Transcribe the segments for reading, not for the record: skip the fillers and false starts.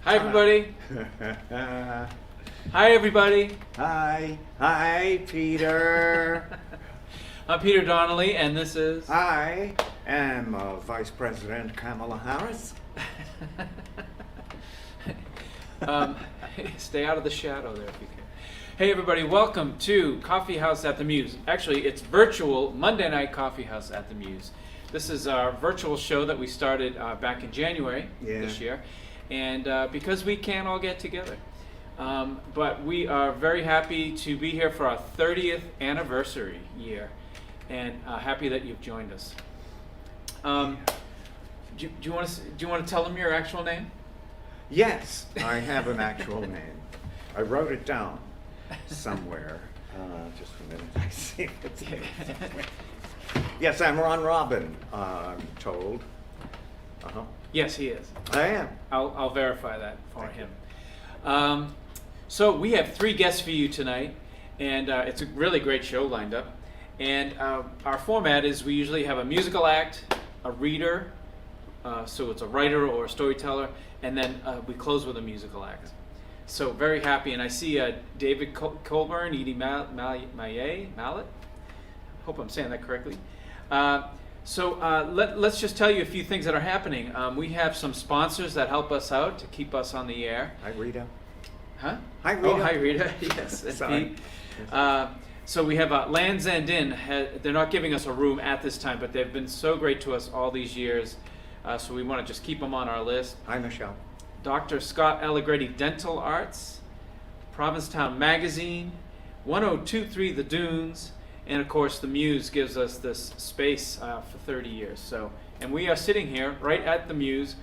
Hi, everybody. Hi, everybody. Hi, Peter. I'm Peter Donnelly, and this is... I am Vice President Kamala Harris. Stay out of the shadow there if you can. Hey, everybody. Welcome to Coffeehouse at the Mews. Actually, it's virtual Monday night Coffeehouse at the Mews. This is our virtual show that we started back in January this year. And because we can't all get together. But we are very happy to be here for our 30th anniversary year, and happy that you've joined us. Do you want to tell them your actual name? Yes, I have an actual name. I wrote it down somewhere. Just a minute. I see if it's here somewhere. Yes, I'm Ron Robin, I'm told. Yes, he is. I am. I'll verify that for him. So we have 3 guests for you tonight, and it's a really great show lined up. And our format is we usually have a musical act, a reader, so it's a writer or a storyteller, and then we close with a musical act. So very happy, and I see David Colburn, Edie Mallet. Hope I'm saying that correctly. Let's just tell you a few things that are happening. We have some sponsors that help us out to keep us on the air. Hi, Rita. Huh? Hi, Rita. Oh, hi, Rita. Yes, that's Pete. So we have Land's End Inn. They're not giving us a room at this time, but they've been so great to us all these years. So we want to just keep them on our list. Hi, Michelle. Dr. Scott Allegretti Dental Arts, Provincetown Magazine, 1023 The Dunes, and of course the Mews gives us this space for 30 years. So, and we are sitting here right at the Mews,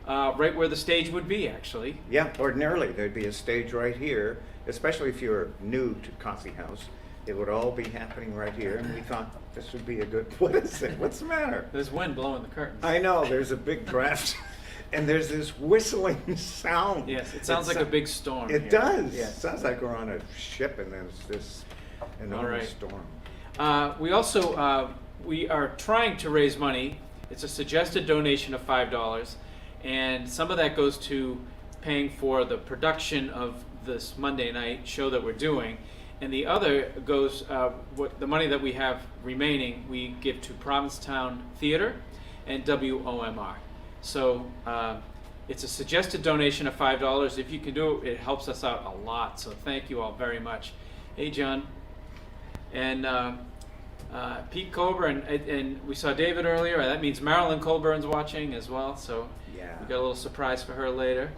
right where the stage would be, actually. Yeah, ordinarily there'd be a stage right here, especially if you're new to Coffeehouse. It would all be happening right here, and we thought this would be a good. What is it? What's the matter? There's wind blowing the curtains. I know, there's a big draft, and there's this whistling sound. Yes, it sounds like a big storm. It here. does. Yes. It sounds like we're on a ship, and there's this enormous storm. We also we are trying to raise money. It's a suggested donation of $5, and some of that goes to paying for the production of this Monday night show that we're doing, and the other goes what the money that we have remaining we give to Provincetown Theater and WOMR. So it's a suggested donation of $5. If you can do it, it helps us out a lot. So thank you all very much. Hey, John. And Pete Colburn, and we saw David earlier. That means Marilyn Colburn's watching as well. So Yeah. we got a little surprise for her later.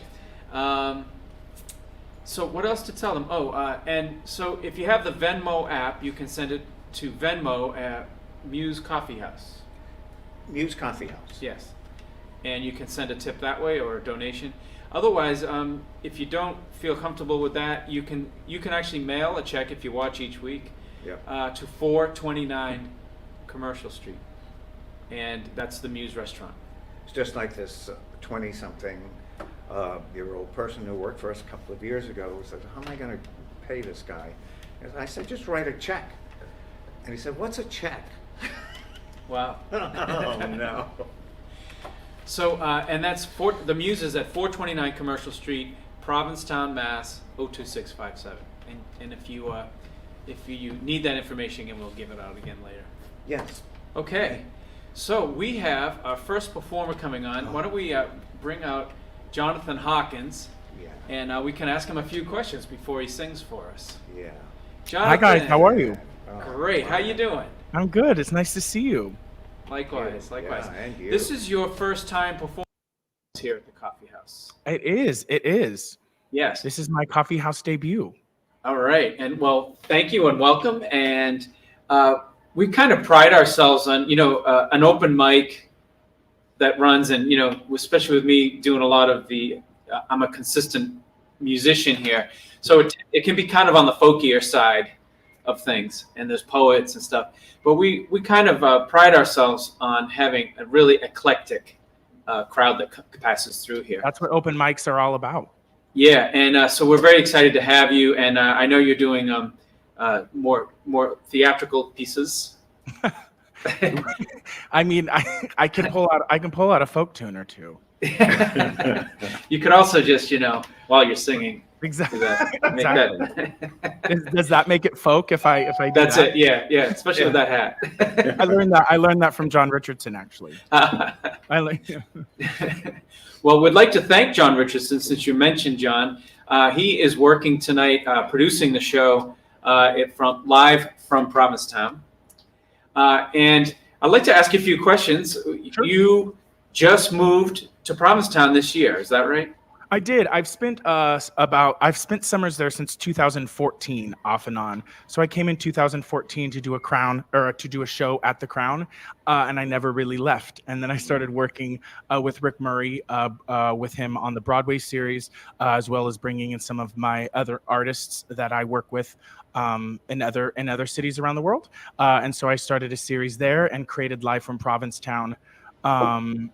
So what else to tell them? And so if you have the Venmo app, you can send it to Venmo at Mews Coffeehouse. Mews Coffeehouse. Yes. And you can send a tip that way or a donation. Otherwise, if you don't feel comfortable with that, you can actually mail a check if you watch each week. Yep. To 429 Commercial Street, and that's the Mews restaurant. It's just like this 20-something-year-old person who worked for us a couple of years ago said, "How am I going to pay this guy?" And I said, "Just write a check." And he said, "What's a check?" Wow. Oh no. So, and that's the Mews is at 429 Commercial Street, Provincetown, Mass. 02657. And if you need that information again, we'll give it out again later. Yes. Okay, so we have our first performer coming on. Why don't we bring out Jonathan Hawkins, Yeah. and we can ask him a few questions before he sings for us. Yeah. Jonathan. Hi guys, how are you? Great, how you doing? I'm good. It's nice to see you. Likewise. Yeah, and you. This is your first time performing here at the Coffee House. It is. Yes. This is my coffee house debut. All right, and well, thank you and welcome. And we kind of pride ourselves on, an open mic that runs, and especially with me doing a lot of I'm a consistent musician here, so it can be kind of on the folkier side of things, and there's poets and stuff. But we kind of pride ourselves on having a really eclectic crowd that passes through here. That's what open mics are all about. Yeah, and so we're very excited to have you, and I know you're doing more theatrical pieces. I mean, I can pull out a folk tune or two. You could also just, while you're singing, do Exactly. that. Make Exactly. that. Does that make it folk if I do That's that? it. Yeah, especially with that hat. I learned that from John Richardson, actually. I like. Well, we'd like to thank John Richardson, since you mentioned John. He is working tonight, producing the show live from Provincetown. And I'd like to ask you a few questions. Sure. You just moved to Provincetown this year, is that right? I did. I've spent summers there since 2014, off and on. So I came in 2014 to do a show at the Crown, and I never really left. And then I started working with Rick Murray, with him on the Broadway series, as well as bringing in some of my other artists that I work with in other cities around the world. And so I started a series there and created Live from Provincetown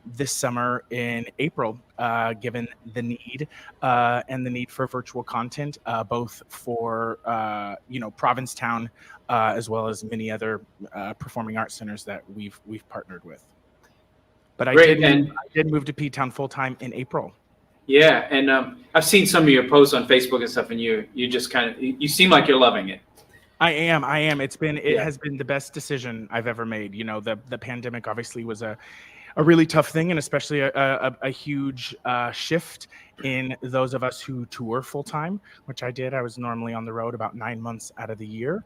this summer in April, given the need and the need for virtual content, both for Provincetown as well as many other performing arts centers that we've partnered with. But I did move to P-Town full time in April. Yeah, and I've seen some of your posts on Facebook and stuff, and you just you seem like you're loving it. I am. It has been the best decision I've ever made. The pandemic obviously was a really tough thing, and especially a huge shift in those of us who tour full time, which I did. I was normally on the road about 9 months out of the year,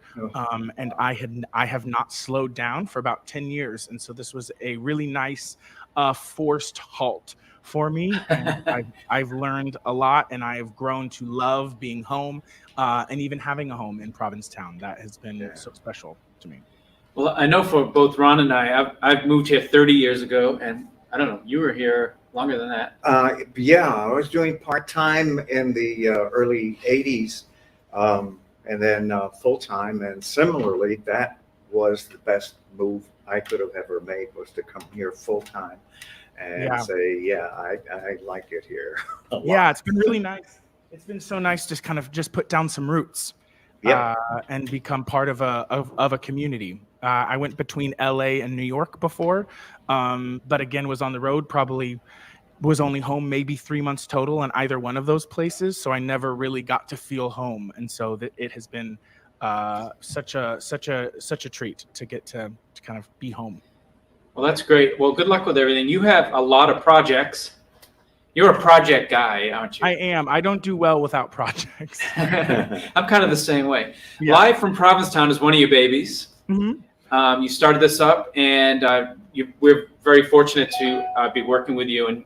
and I have not slowed down for about 10 years, and so this was a really nice forced halt for me. And I've learned a lot, and I have grown to love being home, and even having a home in Provincetown. That has been so special to me. Well, I know for both Ron and I've moved here 30 years ago, and I don't know, you were here longer than that. I was doing part-time in the early 80s, and then full-time. And similarly, that was the best move I could have ever made, was to come here full-time and say, I like it here. Yeah, it's been really nice. It's been so nice just put down some roots. And become part of a community. I went between LA and New York before, but again was on the road. Probably was only home maybe 3 months total in either one of those places. So I never really got to feel home, and so it has been such a treat to get to kind of be home. Well, that's great. Well, good luck with everything. You have a lot of projects. You're a project guy, aren't you? I am. I don't do well without projects. I'm kind of the same way. Yeah. Live from Provincetown is one of your babies. Mm-hmm. You started this up, and we're very fortunate to be working with you. And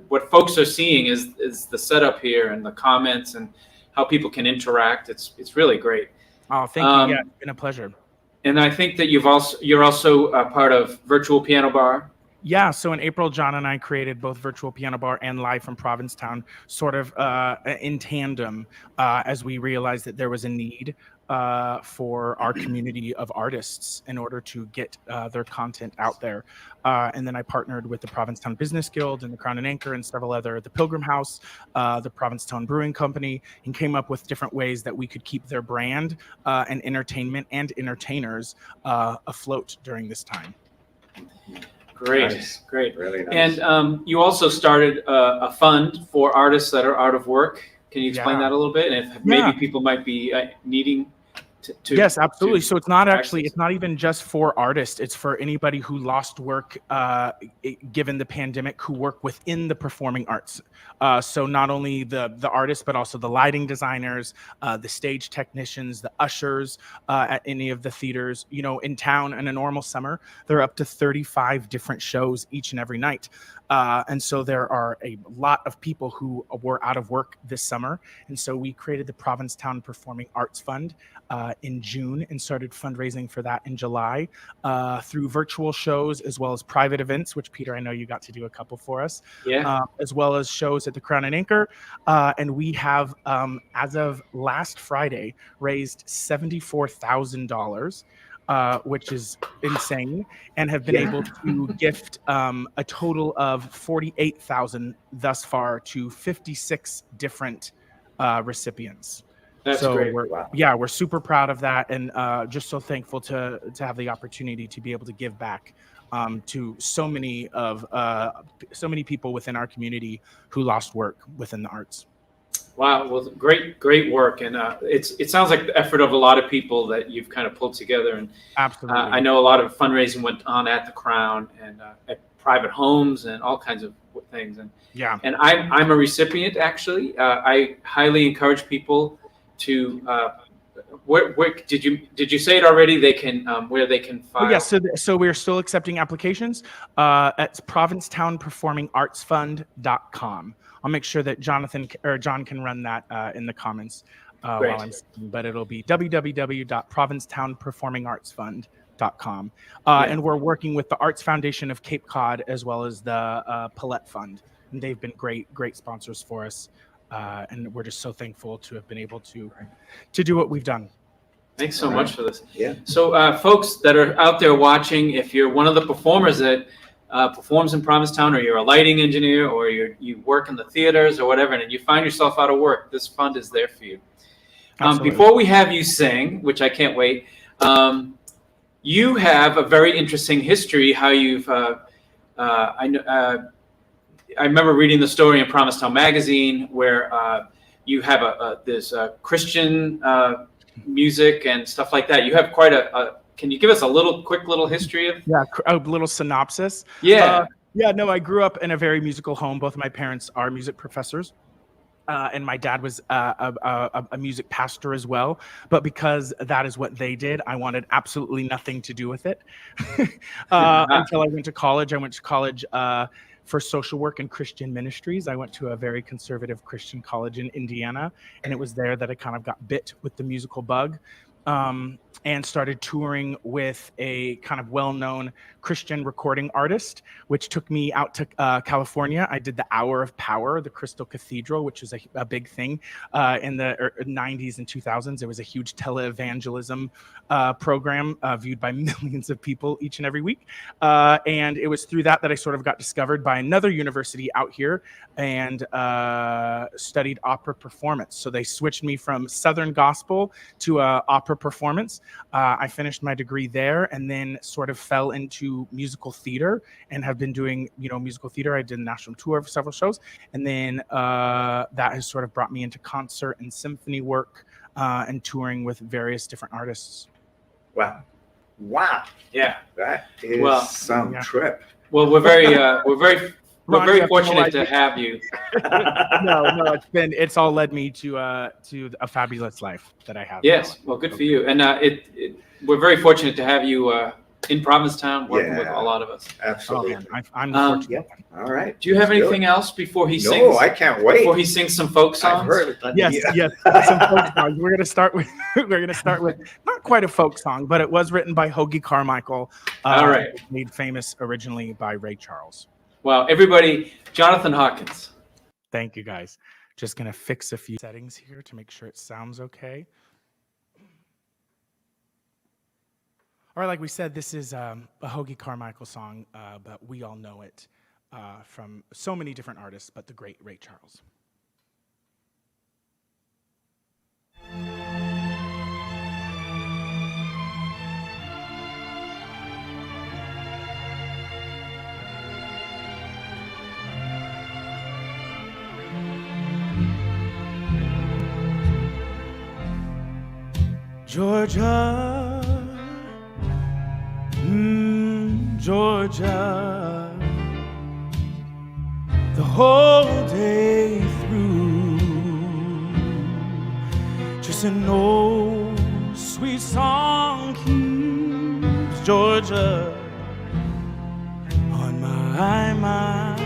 what folks are seeing is the setup here and the comments and how people can interact. It's really great. Oh, thank you. Yeah, it's been a pleasure. And I think that you're also a part of Virtual Piano Bar. Yeah, so in April, John and I created both Virtual Piano Bar and Live from Provincetown, sort of in tandem, as we realized that there was a need for our community of artists in order to get their content out there. And then I partnered with the Provincetown Business Guild and the Crown and Anchor and several other, the Pilgrim House, the Provincetown Brewing Company, and came up with different ways that we could keep their brand and entertainment and entertainers afloat during this time. Great, Nice. great. Really nice. And you also started a fund for artists that are out of work. Can you explain Yeah. that a little bit? And if maybe people might be needing to Yes, absolutely. So it's not access. it's not even just for artists. It's for anybody who lost work given the pandemic, who work within the performing arts. So not only the artists, but also the lighting designers, the stage technicians, the ushers at any of the theaters. In town in a normal summer, there are up to 35 different shows each and every night. And so there are a lot of people who were out of work this summer. And so we created the Provincetown Performing Arts Fund in June and started fundraising for that in July through virtual shows as well as private events, which Peter, I know you got to do a couple for us, as well as shows at the Crown and Anchor. And we have, as of last Friday, raised $74,000. Which is insane, and have been able to gift a total of $48,000 thus far to 56 different recipients. That's so great. we're super proud of that, and just so thankful to have the opportunity to be able to give back to so many people within our community who lost work within the arts. Wow, well, great work, and it sounds like the effort of a lot of people that you've kind of pulled together. And Absolutely. I know a lot of fundraising went on at the Crown and at private homes and all kinds of things. And Yeah. and I'm a recipient actually. I highly encourage people to. Where did you say it already? They can where they can file. Oh, yeah, so we're still accepting applications. At provincetownperformingartsfund.com. I'll make sure that John can run that in the comments while I'm speaking, but it'll be www.provincetownperformingartsfund.com. And we're working with the Arts Foundation of Cape Cod as well as the Paulette Fund, and they've been great sponsors for us, and we're just so thankful to have been able to do what we've done. Thanks so much for this. Yeah. So, folks that are out there watching, if you're one of the performers that performs in Provincetown, or you're a lighting engineer, or you work in the theaters or whatever, and you find yourself out of work, this fund is there for you. Before we have you sing, which I can't wait, you have a very interesting history. How you've I remember reading the story in Provincetown magazine where you have this Christian music and stuff like that. You have quite can you give us a quick little history of? Yeah, a little synopsis. Yeah. No, I grew up in a very musical home. Both of my parents are music professors. And my dad was a music pastor as well. But because that is what they did, I wanted absolutely nothing to do with it until I went to college. I went to college for social work and Christian ministries. I went to a very conservative Christian college in Indiana, and it was there that I kind of got bit with the musical bug. And started touring with a kind of well-known Christian recording artist, which took me out to California. I did the Hour of Power, the Crystal Cathedral, which was a big thing in the 90s and 2000s. It was a huge televangelism program viewed by millions of people each and every week. And it was through that I sort of got discovered by another university out here and studied opera performance. So they switched me from Southern gospel to opera performance. I finished my degree there and then sort of fell into musical theater and have been doing, musical theater. I did a national tour of several shows. And then that has sort of brought me into concert and symphony work and touring with various different artists. Wow. Yeah. That is some trip. Well, we're very fortunate to have you. No, it's all led me to a fabulous life that I have. Yes, well, good for you. And we're very fortunate to have you in Provincetown working with a lot of us. Absolutely. Oh, man, I'm fortunate. All right. Do you have anything else before he sings? No, I can't wait. Before he sings some folk songs? I've heard it. Yes. Some folk songs. We're gonna start with not quite a folk song, but it was written by Hoagie Carmichael. All right. Made famous originally by Ray Charles. Wow, everybody, Jonathan Hawkins. Thank you, guys. Just gonna fix a few settings here to make sure it sounds okay. All right, like we said, this is a Hoagie Carmichael song, but we all know it from so many different artists, but the great Ray Charles. Georgia, Georgia, the whole day through, just an old sweet song keeps Georgia on my mind.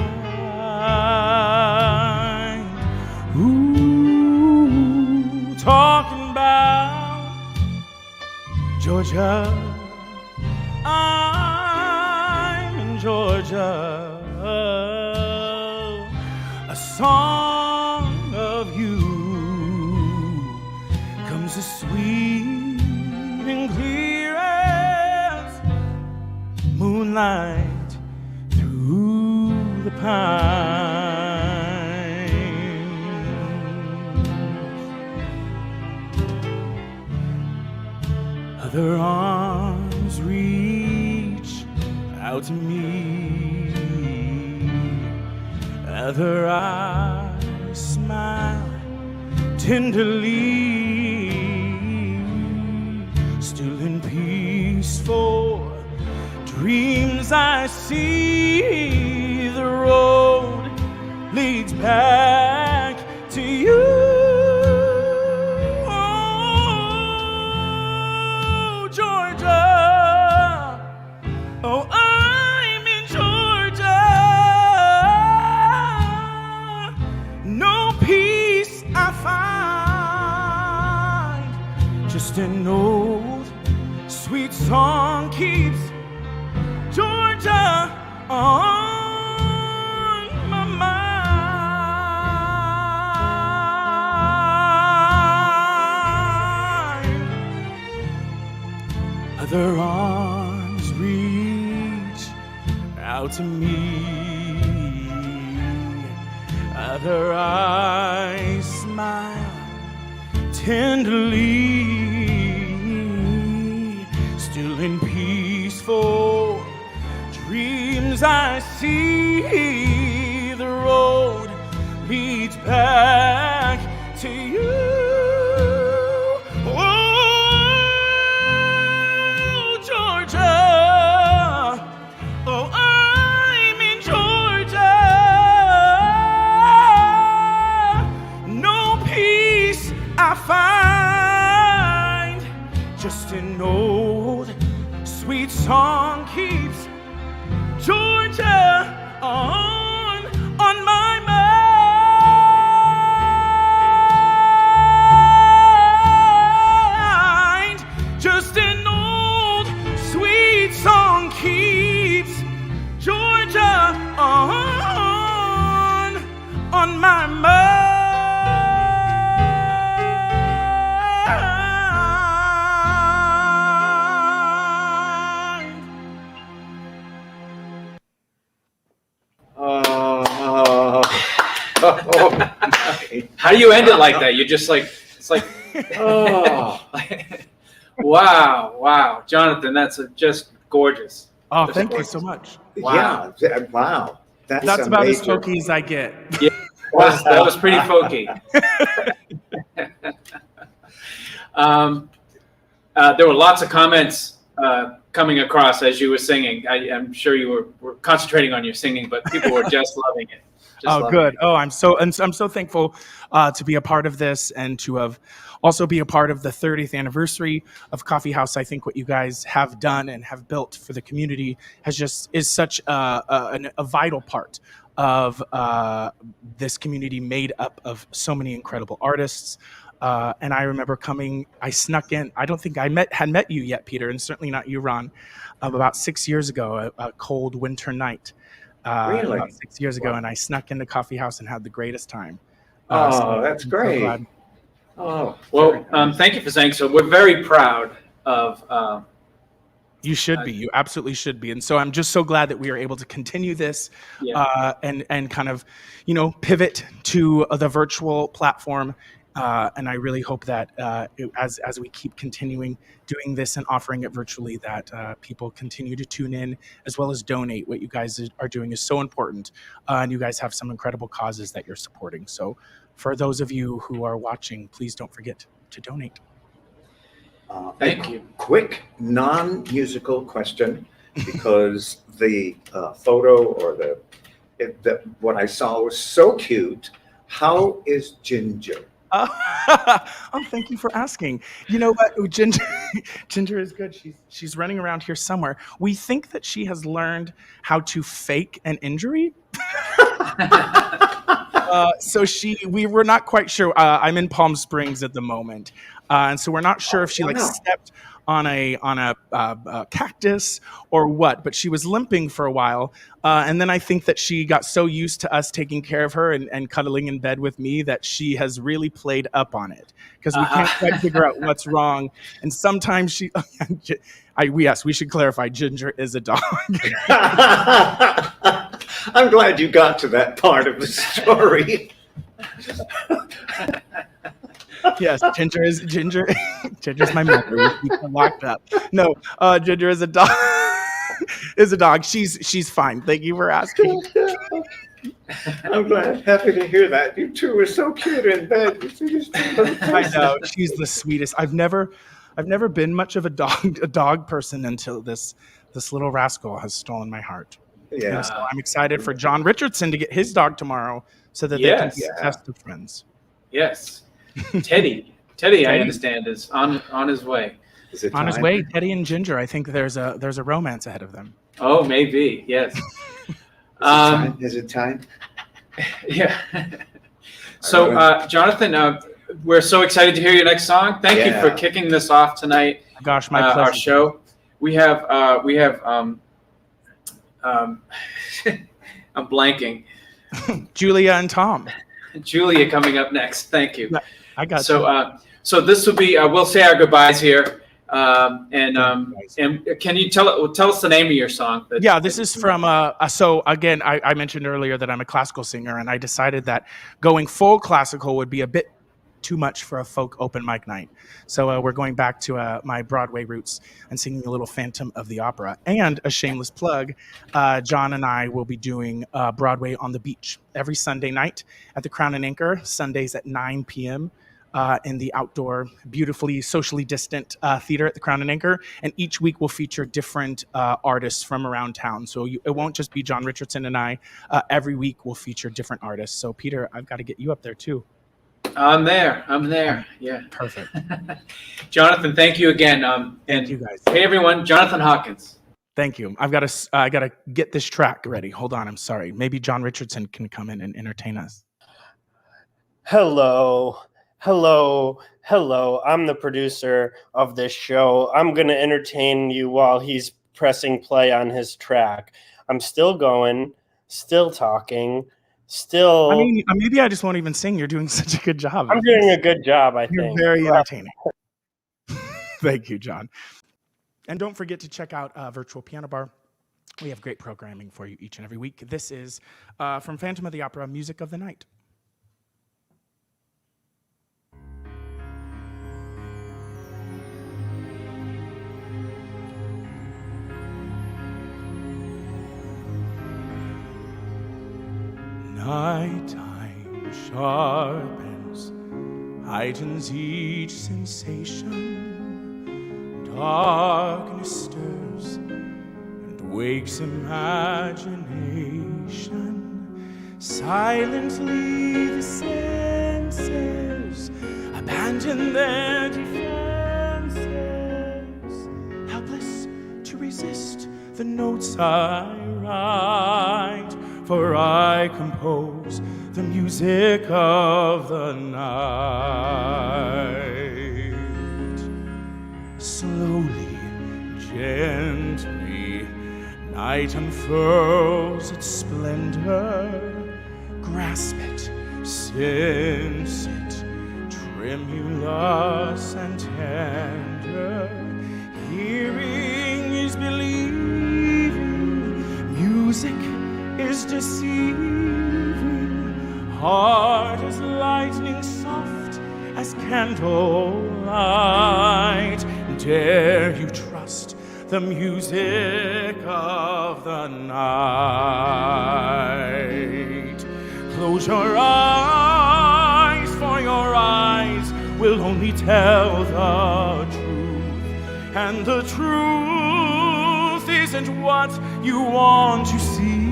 Ooh, talking about Georgia, I'm in Georgia, a song of you comes as sweet and clear as moonlight through the pines. Other arms reach out to me. Other eyes smile tenderly, still in peaceful dreams I see. The road leads back to you. Oh, Georgia. Oh, I'm in Georgia. No peace I find, just an old sweet song keeps Georgia on my mind. Other arms reach out to me. Other eyes smile tenderly, still in peaceful dreams I see. The road leads back to you. Oh, Georgia. Oh, I'm in Georgia. No peace I find, just an old sweet song keeps Georgia on my mind. Just an old sweet song keeps Georgia on my mind. How do you end it like that? You're just like, it's like, oh, wow, Jonathan, that's just gorgeous. Oh, Just thank you gorgeous. so much. Wow. Yeah, wow. That's a about as major- folky as I get. Yeah, that was pretty folky. There were lots of comments coming across as you were singing. I'm sure you were concentrating on your singing, but people were just loving it. Good. Oh, I'm so thankful to be a part of this and to have also be a part of the 30th anniversary of Coffeehouse. I think what you guys have done and have built for the community is such a vital part of this community made up of so many incredible artists. And I remember I snuck in. I don't think I had met you yet, Peter, and certainly not you, Ron, about 6 years ago, a cold winter night. Really? About 6 years ago, and I snuck into Coffeehouse and had the greatest time. That's I'm great. So glad. Oh, Well, thank you for saying so. We're very proud of. You should be. You absolutely should be. And so I'm just so glad that we are able to continue this and kind of, pivot to the virtual platform. And I really hope that as we keep continuing doing this and offering it virtually, that people continue to tune in as well as donate. What you guys are doing is so important. And you guys have some incredible causes that you're supporting. So for those of you who are watching, please don't forget to donate. Thank you. Quick, non-musical question, because the photo or what I saw was so cute. How is Ginger? Oh, thank you for asking. You know what? Ginger is good. She's running around here somewhere. We think that she has learned how to fake an injury. So we were not quite sure. I'm in Palm Springs at the moment, and so we're not sure if she stepped on a cactus or what. But she was limping for a while, and then I think that she got so used to us taking care of her and cuddling in bed with me that she has really played up on it because we can't quite figure out what's wrong. And sometimes we should clarify. Ginger is a dog. I'm glad you got to that part of the story. Yes, Ginger's my mother. We keep her locked up. No, Ginger is a dog. is a dog. She's fine. Thank you for asking. I'm glad, happy to hear that. You two were so cute in bed. I know, she's the sweetest. I've never been much of a dog person until this little rascal has stolen my heart. Yeah. And so I'm excited for John Richardson to get his dog tomorrow so that they can be best of friends. Yes. Teddy, I understand, is on his way. Is it On his time? way, Teddy and Ginger. I think there's a romance ahead of them. Oh, maybe. Yes. Is it time? Yeah. So, Jonathan, we're so excited to hear your next song. Thank you for kicking this off tonight. Gosh, my pleasure. Our show. We have I'm blanking. Julia and Tom. Julia coming up next. Thank you. Yeah, I got so. So this will be. We'll say our goodbyes here. And can you tell us the name of your song? This is from. So again, I mentioned earlier that I'm a classical singer, and I decided that going full classical would be a bit too much for a folk open mic night. So we're going back to my Broadway roots and singing a little Phantom of the Opera. And a shameless plug, John and I will be doing Broadway on the Beach every Sunday night at the Crown and Anchor, Sundays at 9 p.m. In the outdoor, beautifully socially distant theater at the Crown and Anchor. And each week will feature different artists from around town. So it won't just be John Richardson and I. Every week we'll feature different artists. So Peter, I've got to get you up there too. I'm there. Yeah. Perfect. Jonathan, thank you again. Thank you guys. Hey everyone, Jonathan Hawkins. Thank you. I got to get this track ready. Hold on. I'm sorry. Maybe John Richardson can come in and entertain us. Hello. I'm the producer of this show. I'm going to entertain you while he's pressing play on his track. I'm still going, still talking, still... I mean, maybe I just won't even sing. You're doing such a good job. I'm doing a good job, I think. You're very entertaining. Thank you, John. And don't forget to check out Virtual Piano Bar. We have great programming for you each and every week. This is from Phantom of the Opera, Music of the Night. Nighttime sharpens, heightens each sensation. Darkness stirs and wakes imagination. Silently the senses abandon their defenses, helpless to resist the notes I write. For I compose the music of the night. Slowly, gently, night unfurls its splendor. Grasp it, sense it, tremulous and tender. Hearing is believing, music is deceiving, heart is lightning soft as candlelight. Dare you trust the music of the night? Close your eyes, for your eyes will only tell the truth, and the truth isn't what you want to see.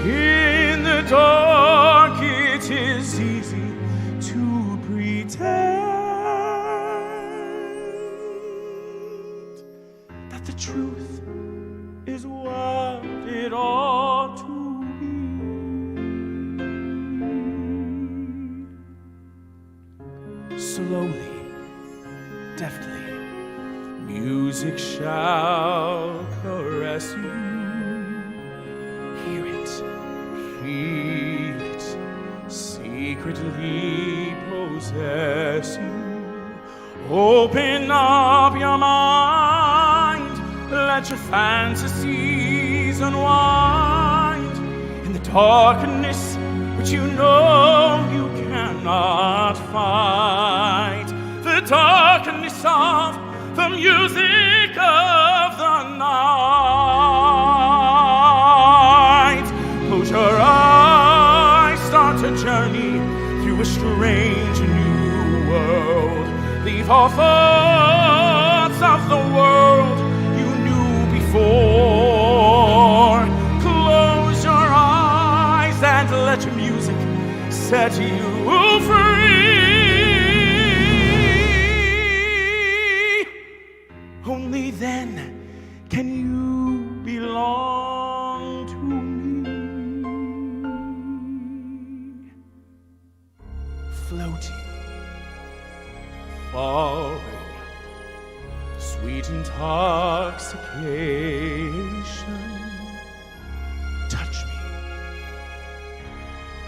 In the dark, it is easy to pretend that the truth is what it ought to be. Slowly, deftly, music shall caress you. Hear it, feel it, secretly possess you. Open up your mind, let your fantasies unwind. In the darkness which you know you cannot fight, the darkness of the music of the night. Leave all thoughts of the world you knew before. Close your eyes and let your music set you free. Only then can you belong to me. Floating, falling, sweet intoxication. Touch me,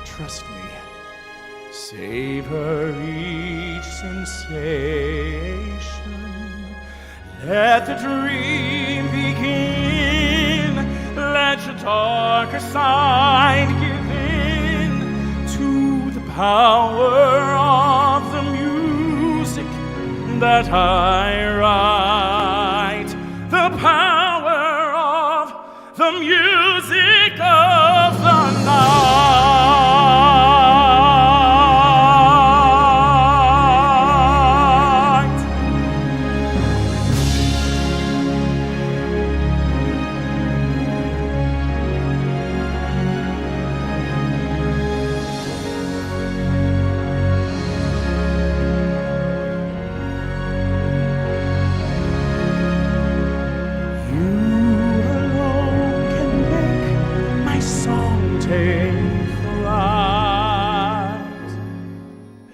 trust me, savor each sensation. Let the dream begin. Let your darker side give in to the power of the music that I write. The power of the music of the night.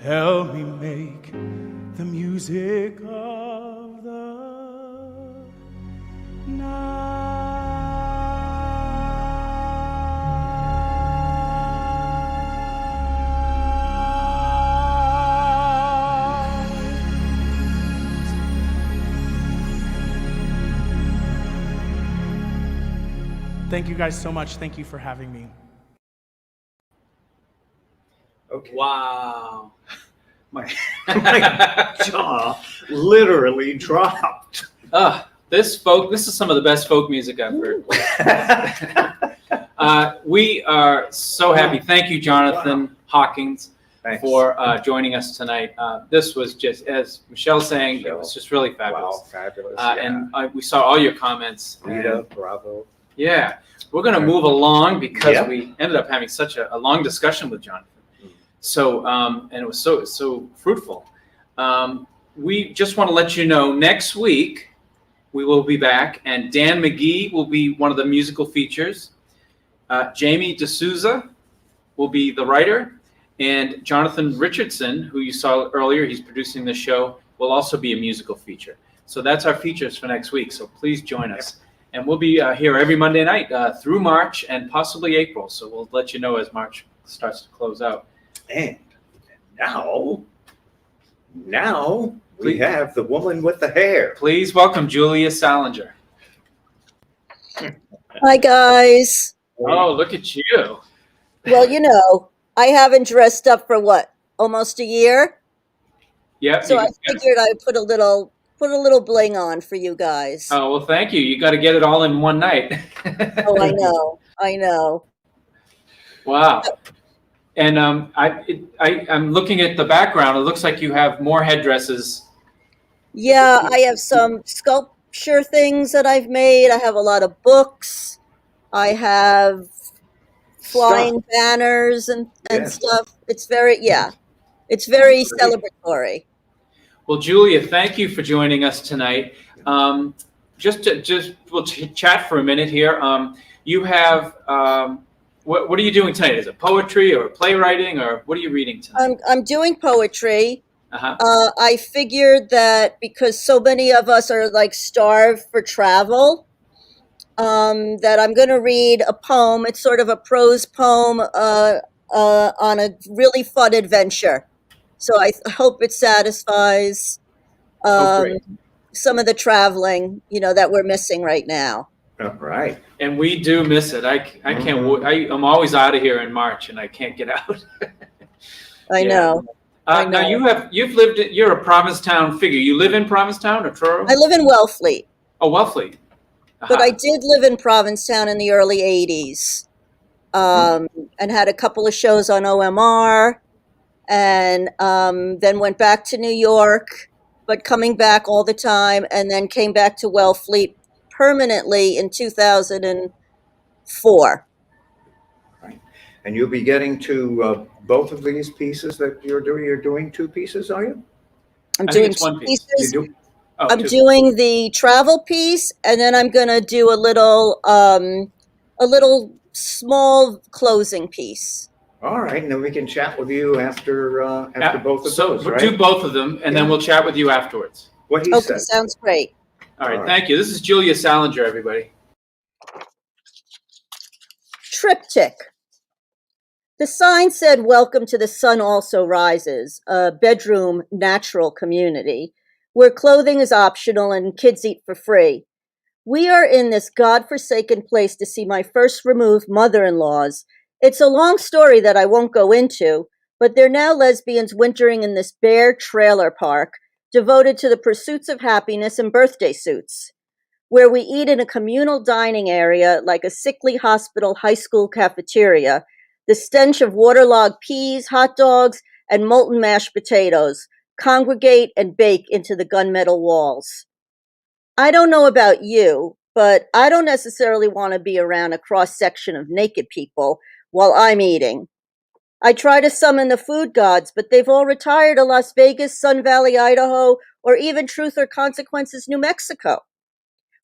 Help me make the music of the night. Thank you guys so much. Thank you for having me. Okay. Wow. My jaw literally dropped. This is some of the best folk music I've heard. We are so happy. Thank you, Jonathan Hawkins, Thanks. for joining us tonight. This was just, as Michelle's saying, it was just really fabulous. Wow, fabulous. And we saw all your comments. Rita, and, bravo. yeah, we're going to move along because Yep. we ended up having such a long discussion with Jonathan. So, and it was so fruitful. We just want to let you know, next week we will be back, and Dan McGee will be one of the musical features. Jamie D'Souza will be the writer, and Jonathan Richardson, who you saw earlier, he's producing the show, will also be a musical feature. So that's our features for next week. So please join us. And we'll be here every Monday night through March and possibly April. So we'll let you know as March starts to close out. And now we have the woman with the hair. Please welcome Julia Salinger. Hi, guys. Oh, look at you. Well, you know, I haven't dressed up for what, almost a year? Yep. So I figured I'd put a little bling on for you guys. Oh, well, thank you. You got to get it all in one night. Oh, I know. Wow. And I'm looking at the background. It looks like you have more headdresses. Yeah, I have some sculpture things that I've made. I have a lot of books. I have flying banners and Yes. stuff. It's very celebratory. Well, Julia, thank you for joining us tonight. We'll chat for a minute here. You have what are you doing tonight? Is it poetry or playwriting, or what are you reading tonight? I'm doing poetry. Uh-huh. I figured that because so many of us are like starved for travel, that I'm going to read a poem. It's sort of a prose poem on a really fun adventure. So I hope it satisfies Great. some of the traveling, that we're missing right now. All right. And we do miss it. I can't. I'm always out of here in March, and I can't get out. I Yeah. know. I Now know. you're a Provincetown figure. You live in Provincetown or Truro? I live in Wellfleet, Oh, Wellfleet. but I did live in Provincetown in the early 80s, and had a couple of shows on OMR, and then went back to New York but coming back all the time, and then came back to Wellfleet permanently in 2004. Right. And you'll be getting to both of these pieces that you're doing. You're doing two pieces, are you? I'm I think doing it's two one piece. You pieces. do? Oh, I'm two. doing the travel piece, and then I'm gonna do a little small closing piece. All right, and then we can chat with you after both of So those, we'll right? do both of them, and then Yeah. we'll chat with you afterwards. What he Okay, said. sounds great. All right, All right. thank you. This is Julia Salinger, everybody. Triptych. The sign said, "Welcome to the Sun Also Rises, a bedroom natural community where clothing is optional and kids eat for free." We are in this godforsaken place to see my first removed mother-in-laws. It's a long story that I won't go into, but they're now lesbians wintering in this bare trailer park devoted to the pursuits of happiness and birthday suits, where we eat in a communal dining area like a sickly hospital high school cafeteria. The stench of waterlogged peas, hot dogs, and molten mashed potatoes congregate and bake into the gunmetal walls. I don't know about you, but I don't necessarily want to be around a cross section of naked people while I'm eating. I try to summon the food gods, but they've all retired to Las Vegas, Sun Valley, Idaho, or even Truth or Consequences, New Mexico,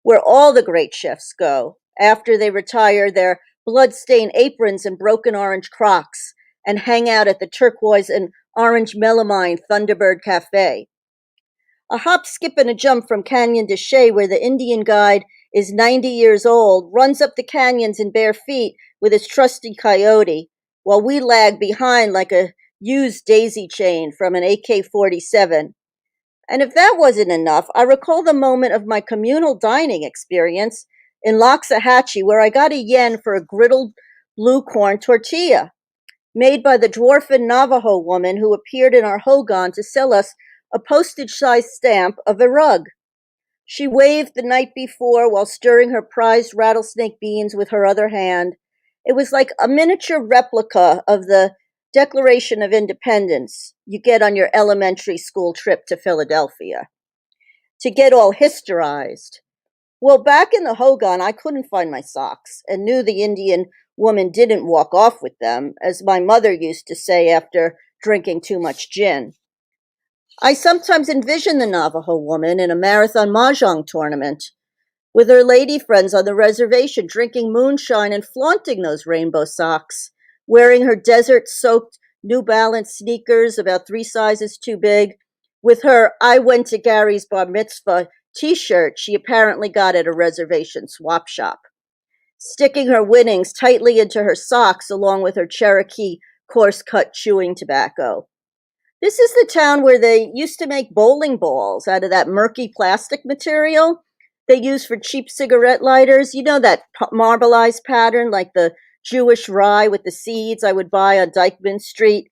where all the great chefs go after they retire their blood-stained aprons and broken orange Crocs and hang out at the turquoise and orange melamine Thunderbird Cafe. A hop, skip, and a jump from Canyon de Chelly, where the Indian guide is 90 years old, runs up the canyons in bare feet with his trusty coyote, while we lag behind like a used daisy chain from an AK-47. And if that wasn't enough, I recall the moment of my communal dining experience in Loxahatchee, where I got a yen for a griddled blue corn tortilla, made by the dwarfin Navajo woman who appeared in our hogan to sell us a postage-sized stamp of a rug. She waved the night before while stirring her prized rattlesnake beans with her other hand. It was like a miniature replica of the Declaration of Independence you get on your elementary school trip to Philadelphia. To get all hysterized. Well, back in the hogan, I couldn't find my socks and knew the Indian woman didn't walk off with them, as my mother used to say after drinking too much gin. I sometimes envision the Navajo woman in a marathon mahjong tournament with her lady friends on the reservation drinking moonshine and flaunting those rainbow socks, wearing her desert-soaked New Balance sneakers about 3 sizes too big, with her "I went to Gary's bar mitzvah" t-shirt she apparently got at a reservation swap shop, sticking her winnings tightly into her socks along with her Cherokee coarse-cut chewing tobacco. This is the town where they used to make bowling balls out of that murky plastic material they use for cheap cigarette lighters. You know, that marbleized pattern like the Jewish rye with the seeds I would buy on Dykeman Street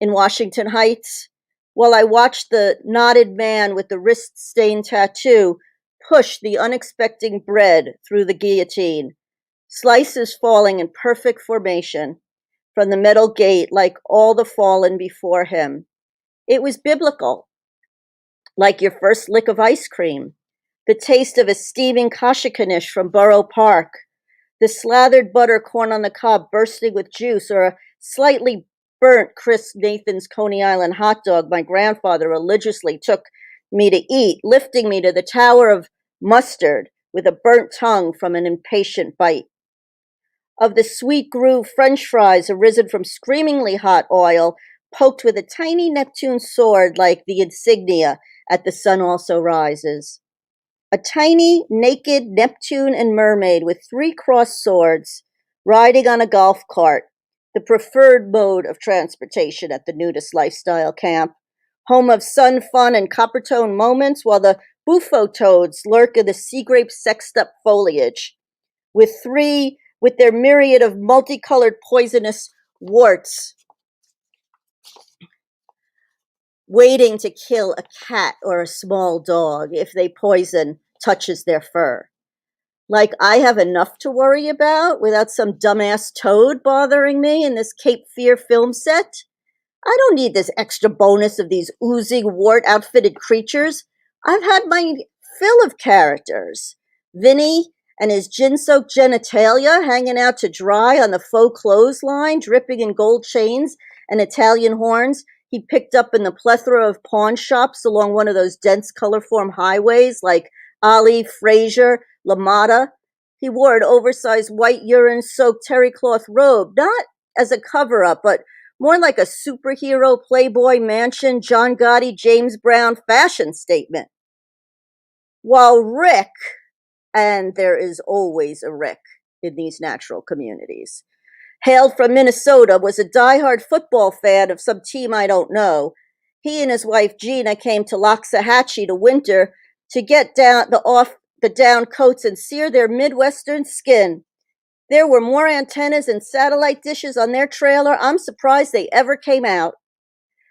in Washington Heights? While I watched the knotted man with the wrist-stained tattoo push the unexpected bread through the guillotine, slices falling in perfect formation from the metal gate like all the fallen before him. It was biblical, like your first lick of ice cream, the taste of a steaming kashikanish from Borough Park, the slathered butter corn on the cob bursting with juice, or a slightly burnt crisp Nathan's Coney Island hot dog my grandfather religiously took me to eat, lifting me to the tower of mustard with a burnt tongue from an impatient bite. Of the sweet groove French fries arisen from screamingly hot oil, poked with a tiny Neptune sword like the insignia at the Sun Also Rises. A tiny, naked Neptune and mermaid with 3 crossed swords, riding on a golf cart, the preferred mode of transportation at the nudist lifestyle camp, home of sun, fun, and copper-tone moments, while the bufo toads lurk in the sea grape sexed up foliage, with their myriad of multicolored poisonous warts waiting to kill a cat or a small dog if they poison touches their fur. Like I have enough to worry about without some dumbass toad bothering me in this Cape Fear film set. I don't need this extra bonus of these oozing, wart-outfitted creatures. I've had my fill of characters. Vinny and his gin-soaked genitalia hanging out to dry on the faux clothesline, dripping in gold chains and Italian horns he picked up in the plethora of pawn shops along one of those dense colorform highways like Ali, Fraser, Lamada. He wore an oversized white urine-soaked terry cloth robe, not as a cover-up, but more like a superhero Playboy Mansion, John Gotti, James Brown fashion statement. While Rick, and there is always a Rick in these natural communities, hailed from Minnesota, was a diehard football fan of some team I don't know. He and his wife Gina came to Loxahatchee to winter to get down the down coats and sear their Midwestern skin. There were more antennas and satellite dishes on their trailer. I'm surprised they ever came out.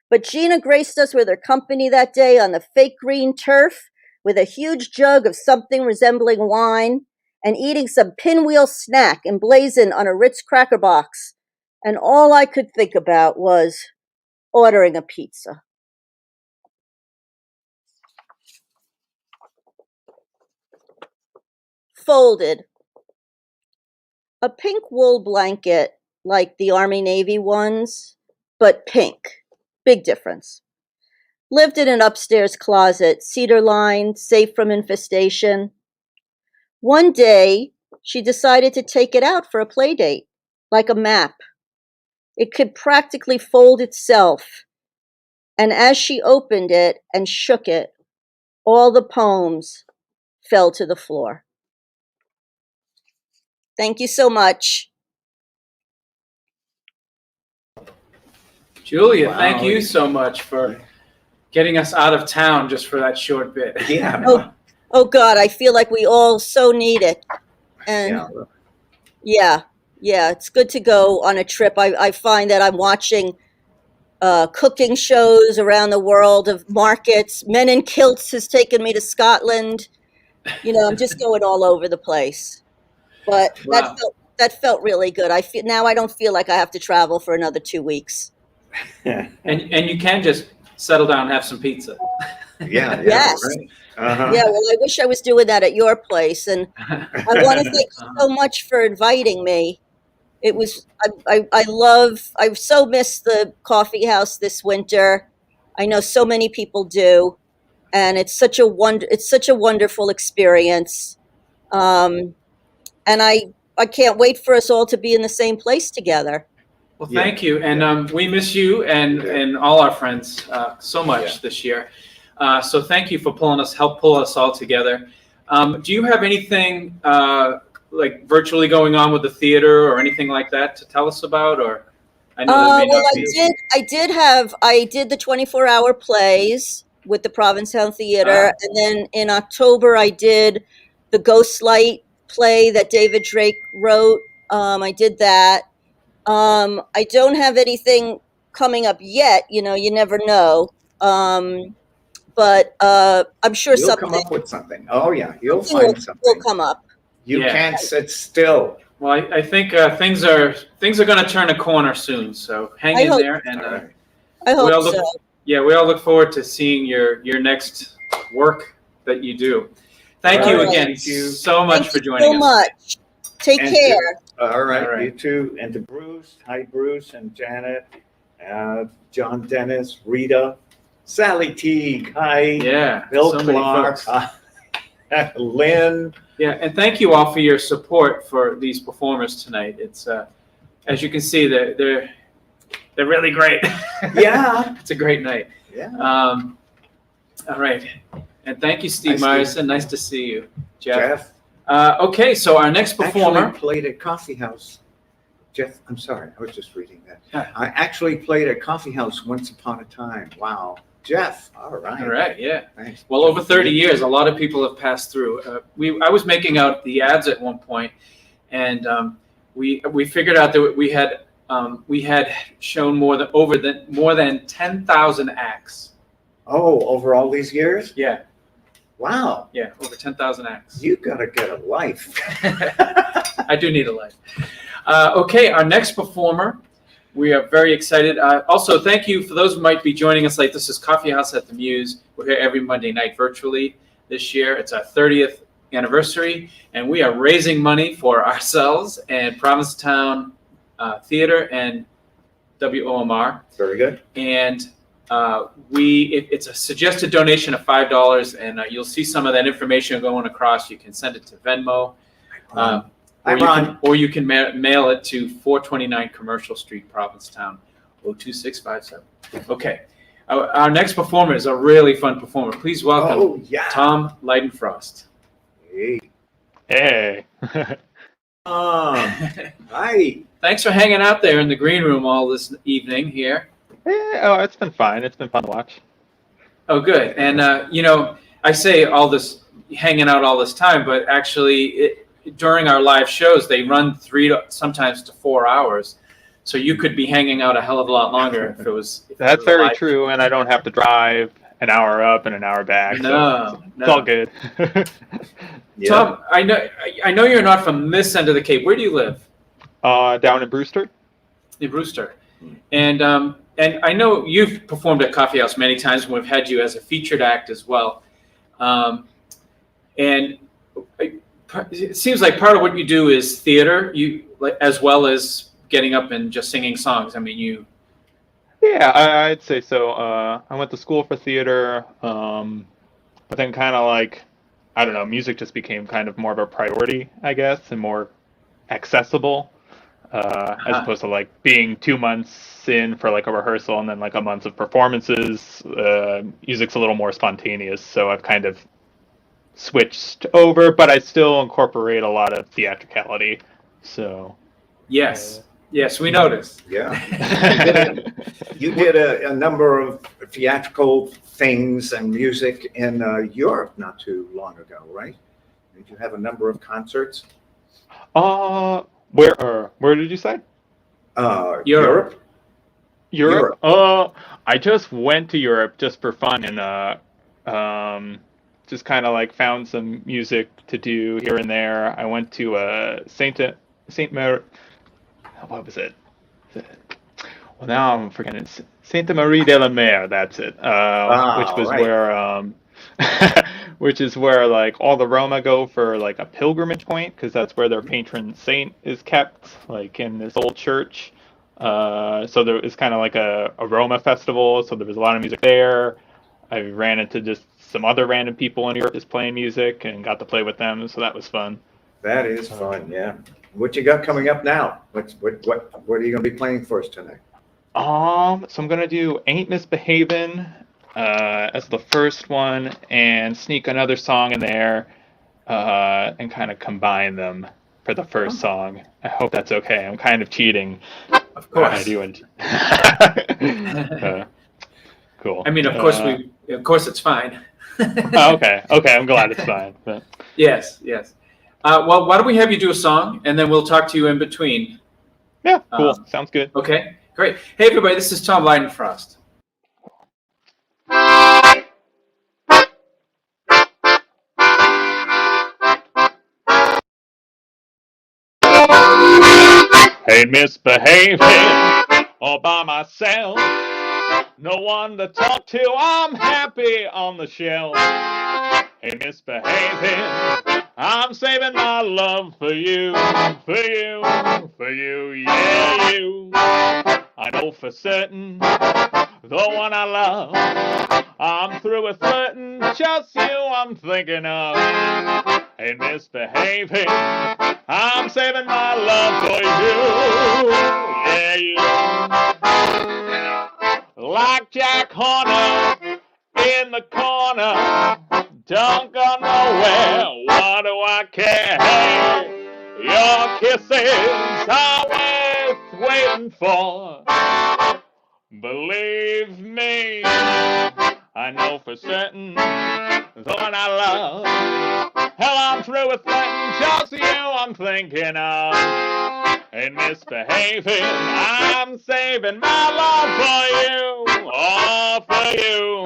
But Gina graced us with her company that day on the fake green turf with a huge jug of something resembling wine and eating some pinwheel snack emblazoned on a Ritz cracker box. And all I could think about was ordering a pizza. Folded. A pink wool blanket like the Army Navy ones, but pink. Big difference. Lived in an upstairs closet, cedar lined, safe from infestation. One day, she decided to take it out for a play date, like a map. It could practically fold itself. And as she opened it and shook it, all the poems fell to the floor. Thank you so much. Julia, Wow. thank you so much for getting us out of town just for that short bit. Yeah. Oh God, I feel like we all so need it. And Yeah. yeah, it's good to go on a trip. I find that I'm watching cooking shows around the world of markets. Men in Kilts has taken me to Scotland. I'm just going all over the place. But Wow. that felt really good. Now I don't feel like I have to travel for another 2 weeks. And you can just settle down and have some pizza. Yeah. Yes. Right. Uh-huh. Yeah, well, I wish I was doing that at your place. And I want to thank you so much for inviting me. It was, I so miss the coffee house this winter. I know so many people do. And it's such a wonderful experience. And I can't wait for us all to be in the same place together. Well, thank you. And we miss you and all our friends so much this year. So thank you for help pull us all together. Do you have anything like virtually going on with the theater or anything like that to tell us about? Or I know that may not be. I did the 24-hour plays with the Provincetown Theater. And then in October, I did the Ghostlight play that David Drake wrote. I did that. I don't have anything coming up yet. You never know. But I'm sure You'll something come up with something. Oh yeah, you'll find something. will come up. You can't sit still. Well, I think things are going to turn a corner soon. So hang in there, and I hope so. Yeah, we all look forward to seeing your next work that you do. Thank you again so much for joining us. So much. Take care. All right, you too. And to Bruce, hi Bruce and Janet, John Dennis, Rita, Sally Teague, hi. Yeah, Bill so many Clark, folks. Lynn. Yeah, and thank you all for your support for these performers tonight. It's as you can see, they're really great. Yeah, it's a great night. yeah. All right, and thank you, Steve Hi, Meyerson. Steve. Nice to see you, Jeff. Jeff Okay, so our next performer. actually played at Coffeehouse. Jeff, I'm sorry, I was just reading that. Yeah. I actually played at Coffeehouse once upon a time. Wow, Jeff. All right. All right, yeah. Nice. Well, over 30 years, a lot of people have passed through. I was making out the ads at one point, and we figured out that we had shown more than 10,000 acts. Oh, over all these years? Yeah, Wow. yeah, over 10,000 acts. You gotta get a life. I do need a life. Okay, our next performer We are very excited. Also, thank you for those who might be joining us late. This is Coffeehouse at the Mews. We're here every Monday night virtually this year. It's our 30th anniversary, and we are raising money for ourselves and Provincetown Theater and WOMR. Very good. And it's a suggested donation of $5, and you'll see some of that information going across. You can send it to Venmo. Or you can mail it to 429 Commercial Street, Provincetown, 02657. Okay. Our next performer is a really fun performer. Please welcome Tom Leidenfrost. Hey. Hey. Hi. Thanks for hanging out there in the green room all this evening here. Yeah, it's been fine. It's been fun to watch. Oh, good. And, I say all this, hanging out all this time, but actually during our live shows, they run 3 to sometimes to 4 hours. So you could be hanging out a hell of a lot longer if it was. That's very true, and I don't have to drive an hour up and an hour back. No, it's all good. Yeah. Tom, I know you're not from this end of the Cape. Where do you live? Down in Brewster. In Brewster. And I know you've performed at Coffeehouse many times, and we've had you as a featured act as well. And it seems like part of what you do is theater, as well as getting up and just singing songs. I mean, you. Yeah, I'd say so. I went to school for theater, but then kind of like, I don't know, music just became kind of more of a priority, I guess, and more accessible, as opposed to like being 2 months in for like a rehearsal and then like a month of performances. Music's a little more spontaneous, so I've kind of switched over, but I still incorporate a lot of theatricality. So yes, we noticed. Yeah. You did a number of theatrical things and music in Europe not too long ago, right? Did you have a number of concerts? Where did you say? Europe. Europe? I just went to Europe just for fun and just kind of like found some music to do here and there. I went to Saint Mary. What was it? Well, now I'm forgetting. Sainte Marie de la Mer. That's it. Which was right. Which is where like all the Roma go for like a pilgrimage point, because that's where their patron saint is kept, like in this old church. So there was kind of like a Roma festival. So there was a lot of music there. I ran into just some other random people in Europe just playing music and got to play with them. So that was fun. That is fun. Yeah. What you got coming up now? What are you going to be playing for us tonight? So I'm gonna do "Ain't Misbehavin'" as the first one, and sneak another song in there, and kind of combine them for the first song. I hope that's okay. I'm kind of cheating. Of course. I do. Cool. I mean, of course it's fine. Okay. I'm glad it's fine. But. Yes. Well, why don't we have you do a song, and then we'll talk to you in between. Yeah, cool. Sounds good. Okay, great. Hey, everybody, this is Tom Leidenfrost. Ain't misbehaving all by myself. No one to talk to. I'm happy on the shelf. Ain't misbehaving. I'm saving my love for you, yeah, you. I know for certain, the one I love. I'm through with flirting, just you I'm thinking of. Ain't misbehaving. I'm saving my love for you, yeah, you. Like Jack Horner in the corner, don't go nowhere, what do I care? Your kisses are worth waiting for. Believe me, I know for certain, the one I love. Hell, I'm through with flirting, just you I'm thinking of. Ain't misbehaving, I'm saving my love for you, all for you.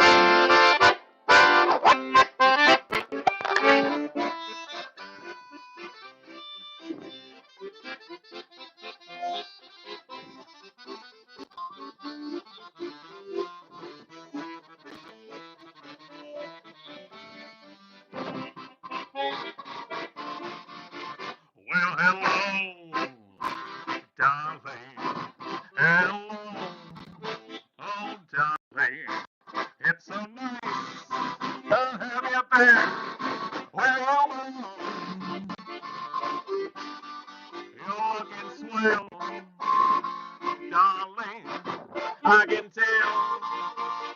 Hello, darling. Hello, oh darling. It's so nice to have you back. Well, you're looking swell, darling. I can tell,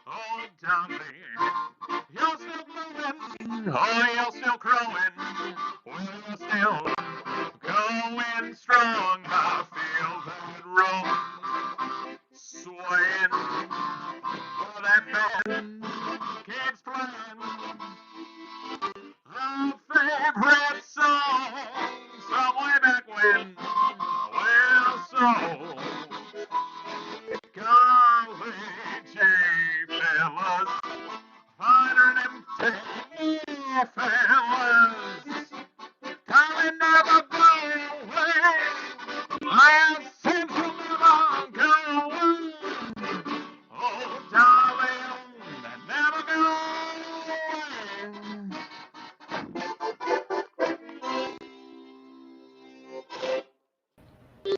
oh darling. You're still moving, oh you're still growing. Well, you're still going strong. I feel that rope swaying. Oh, that band keeps playing our favorite song some way back when. Well, so golly gee, fellas, finer than ten fellas, darling, never go away. I said you'll never go away. Oh, darling, never go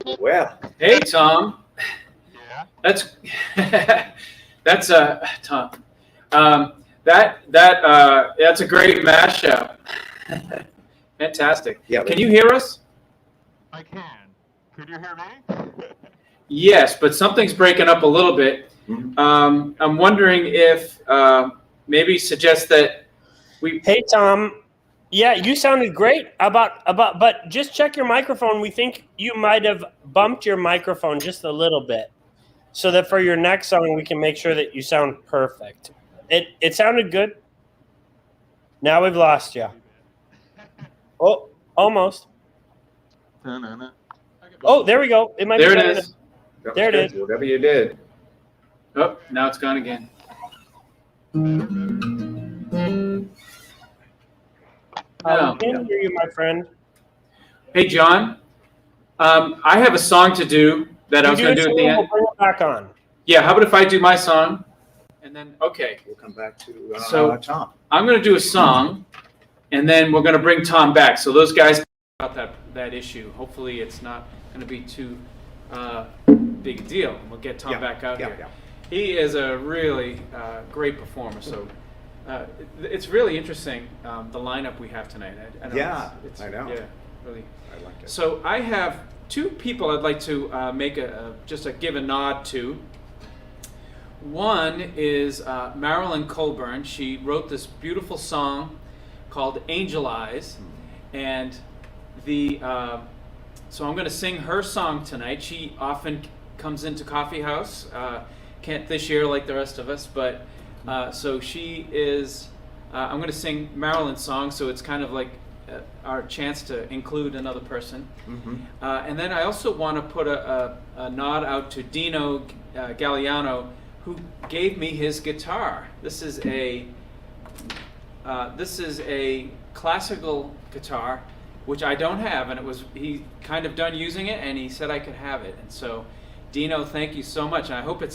away. Well, Hey, Tom. Yeah. That's that's Tom. That's a great mashup. Fantastic. Yeah, Can you hear us? I can. Could you hear me? Yes, but something's breaking up a little bit. Mhm. I'm wondering if maybe suggest that we. Hey Tom, yeah, you sounded great but just check your microphone. We think you might have bumped your microphone just a little bit, so that for your next song we can make sure that you sound perfect. It sounded good. Now we've lost you. Oh, almost. Oh, there we go. It might There be it better is. that was There it good, is. Whatever you did. Oh, now it's gone again. I can hear you, my friend. Hey, John. I have a song to do that I was You going to do at the We'll end. bring it back on. Yeah, how about if I do my song? And then, okay. We'll come back to So- Tom. I'm going to do a song, and then we're going to bring Tom back. So those guys about that issue. Hopefully, it's not going to be too big a deal. We'll get Tom Yeah, back out yeah, here. yeah. He is a really great performer. So it's really interesting the lineup we have tonight. I know Yeah, it's, I know. Yeah, really. I like it. So I have two people I'd like to make give a nod to. One is Marilyn Colburn. She wrote this beautiful song called Angel Eyes, and so I'm going to sing her song tonight. She often comes into Coffeehouse, can't this year like the rest of us, but so she is. I'm going to sing Marilyn's song, so it's kind of like our chance to include another person. Mhm. And then I also want to put a nod out to Dino Galliano, who gave me his guitar. This is a classical guitar, which I don't have, and he kind of done using it, and he said I could have it. And so, Dino, thank you so much. And I hope it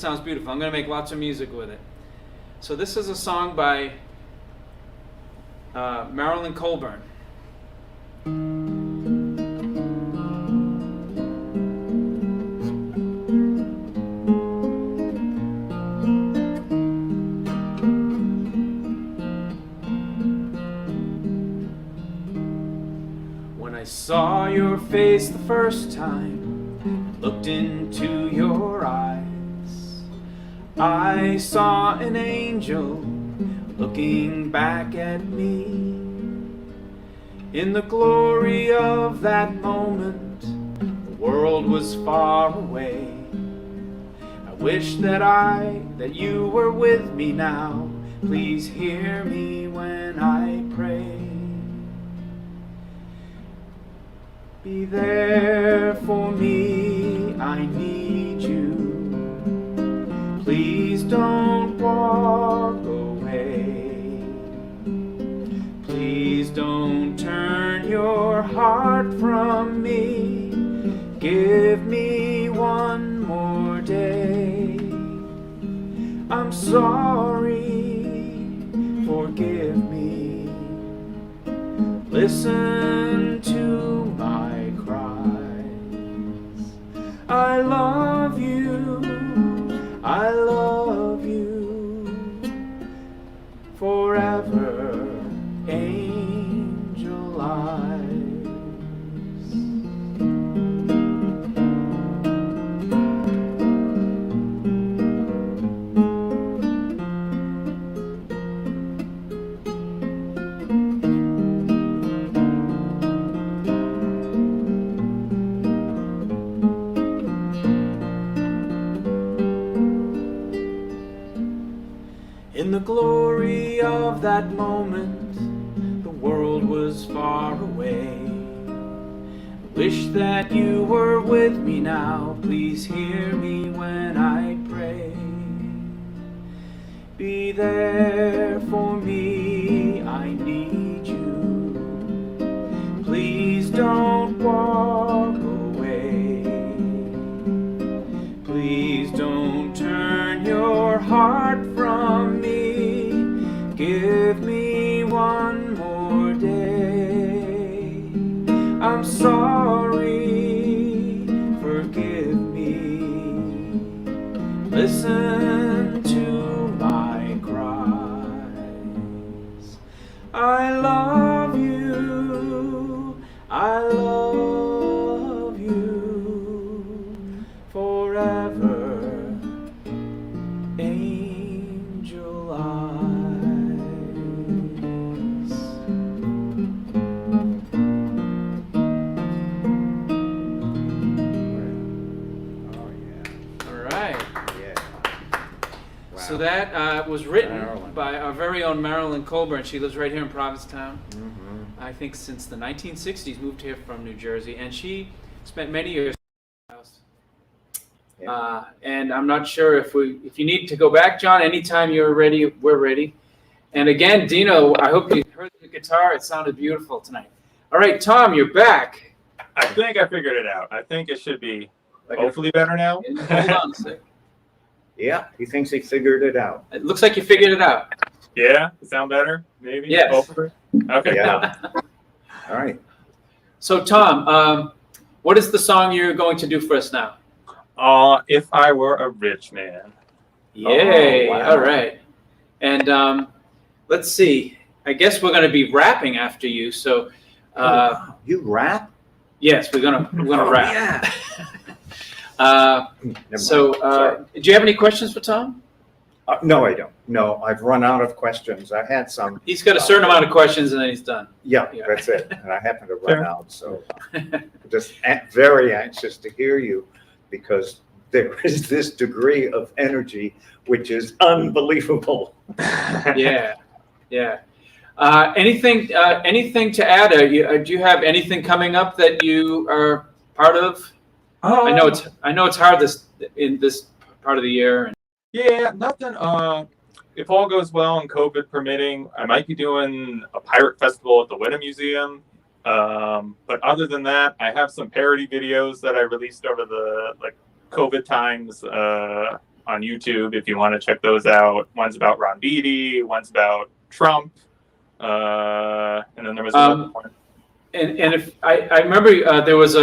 sounds beautiful. I'm going to make lots of music with it. So this is a song by Marilyn Colburn. When I saw your face the first time, looked into your eyes, I saw an angel looking back at me. In the glory of that moment, the world was far away. I wish that you were with me now. Please hear me when I pray. Be there for me, I need you. Please don't walk away. Please don't turn your heart from me. Give me one more day. I'm sorry, forgive me. Listen to my forever, angel eyes. In the glory of that moment, the world was far away. I wish that you were with me now. Please hear me when I pray. Be there for me, I need you. Please don't walk away. Please don't turn your heart from me. Give me one more day. I'm sorry, forgive me. Listen to my cries. I love you, I love you forever, angel eyes. Oh, yeah. All right. Yeah. Wow. So that was written Marilyn. by our very own Marilyn Colburn. She lives right here in Provincetown. Mhm. I think since the 1960s, moved here from New Jersey, and she spent many years in the house. Yeah. And I'm not sure if you need to go back, John. Anytime you're ready, we're ready. And again, Dino, I hope you heard the guitar. It sounded beautiful tonight. All right, Tom, you're back. I think I figured it out. I think it should be Like hopefully better now. Hold on a sec. Yeah, he thinks he figured it out. It looks like you figured it out. Yeah, sound better? Maybe? Yes. Hopefully? Okay. Yeah. All right. So, Tom, what is the song you're going to do for us now? If I Were a Rich Man. Yay! Oh, wow. All right. And let's see. I guess we're going to be rapping after you. So, You rap? yes, we're gonna Oh, rap. Yeah. Never So, mind. Sorry. do you have any questions for Tom? No, I don't. No, I've run out of questions. I had some. He's got a certain amount of questions, and then he's done. Yeah, Yeah. that's it. And I happen to run Fair. out, so just very anxious to hear you because there is this degree of energy which is unbelievable. Yeah, yeah. Anything to add? Do you have anything coming up that you are part of? I know it's hard in this part of the year. And Yeah, nothing. If all goes well and COVID permitting, I might be doing a pirate festival at the Winter Museum. But other than that, I have some parody videos that I released over the COVID times on YouTube. If you want to check those out, one's about Ron Beatty, one's about Trump, and then there was another one. And if I remember, there was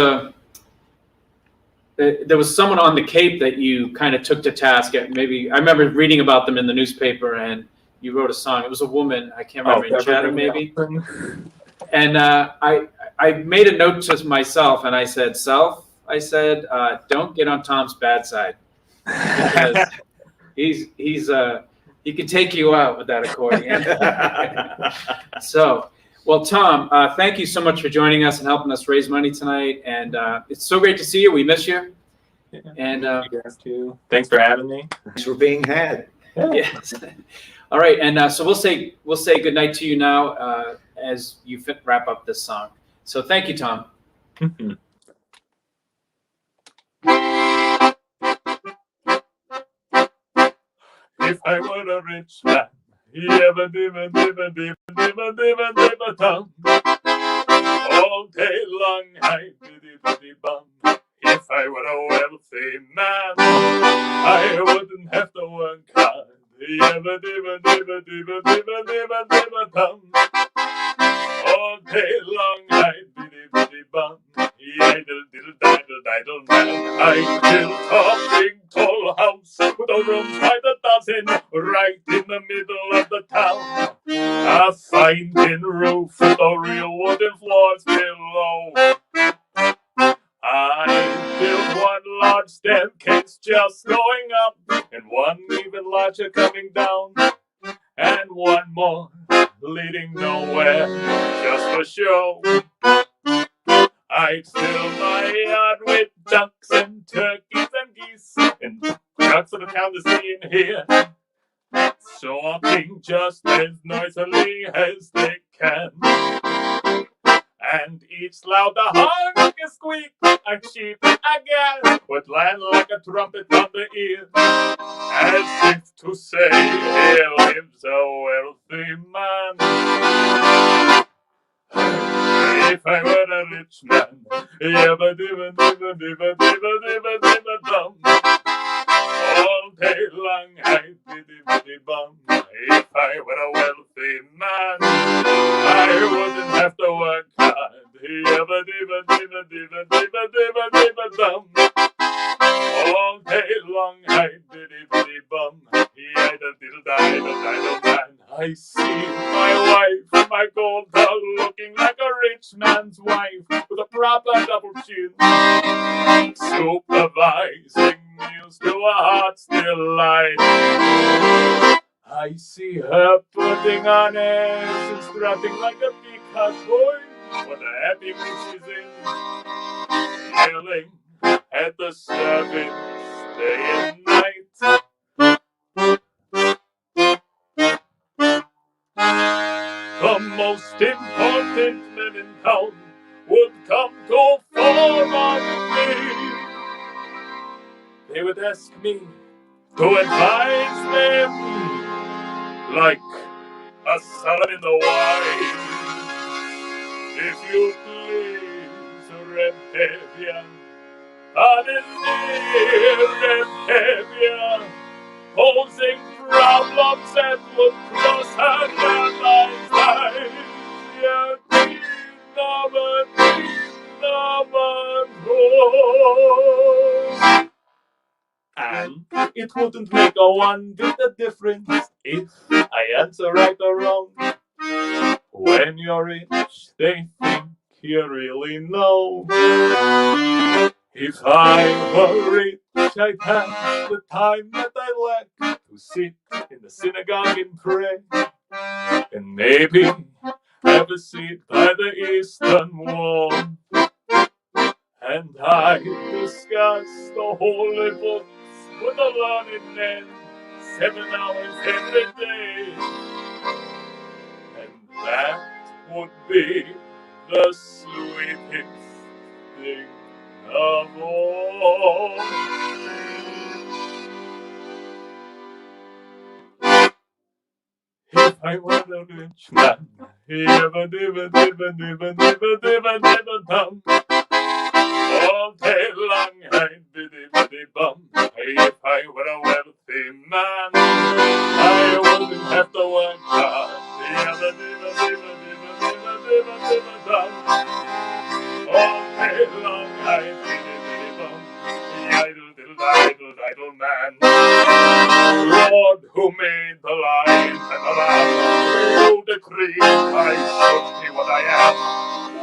someone on the Cape that you kind of took to task. Maybe I remember reading about them in the newspaper, and you wrote a song. It was a woman. I can't remember. In Chatham, maybe. And I made a note to myself, and I said, don't get on Tom's bad side because he can take you out with that accordion. So. Well, Tom, thank you so much for joining us and helping us raise money tonight. And it's so great to see you. We miss you. Yeah, And you guys too. Thanks for having me. Thanks for being had. yes. All right. And so we'll say good night to you now as you wrap up this song. So thank you, Tom. If I were a rich man, yabba dibba dibba dibba dibba dibba dibba dum. All day long, I biddy biddy bum. If I were a wealthy man, I wouldn't have to work hard. Yabba dibba dibba dibba dibba dibba dibba dum. All day long, I biddy biddy bum. Yiddle diddle diddle diddle man. I built a big tall house with a rooms by the dozen, right in the middle of the town. A fine tin roof with a real wooden floors below. I built one large staircase just going up, and one even larger coming down, and one more leading nowhere, just for show. I'd fill my yard with ducks and turkeys and geese, and ducks of the town to see and hear, talking just as noisily as they can. And each louder honk and squeak, a sheep again would land like a trumpet on the ear, as if to say, here lives a wealthy man. If I were a rich man, yabba dibba dibba dibba dibba dibba dibba dum, all day long I'd biddy biddy bum. If I were a wealthy man, I wouldn't have to work hard. Yabba dibba dibba dibba dibba dibba dibba dum, all day long I'd biddy biddy bum. Yada diddle diddle diddle man. I see my wife, my gold doll, looking like a rich man's wife, with a proper double chin, supervising meals to a heart's delight. I see her putting on airs and strutting like a peacock boy, what a happy mood she's in, yelling at the servants day and night. The most important men in town would come to fall on me. They would ask me to advise them like a sun in the wine. If you please, Repevia, Repevia, posing problems that would cross her mind's eyes. And it wouldn't make a one bit of difference if I answer right or wrong. When you're rich, they think you really know. If I were rich, I'd have the time that I lack to sit in the synagogue and pray, and maybe have a seat by the eastern wall. And I discuss the holy books with a learned men 7 hours every day. And that would be the sweetest thing of all. If I were a rich man, yabba dibba dibba dibba dibba dibba dibba dum, all day long I'd biddy biddy bum. If I were a wealthy man, I wouldn't have to work hard. Yabba dibba dibba dibba dibba dibba dibba dum, all day long I'd biddy biddy bum. Idle diddle idle idle man. Lord, who made the lion and the lamb, who decreed I should be what I am,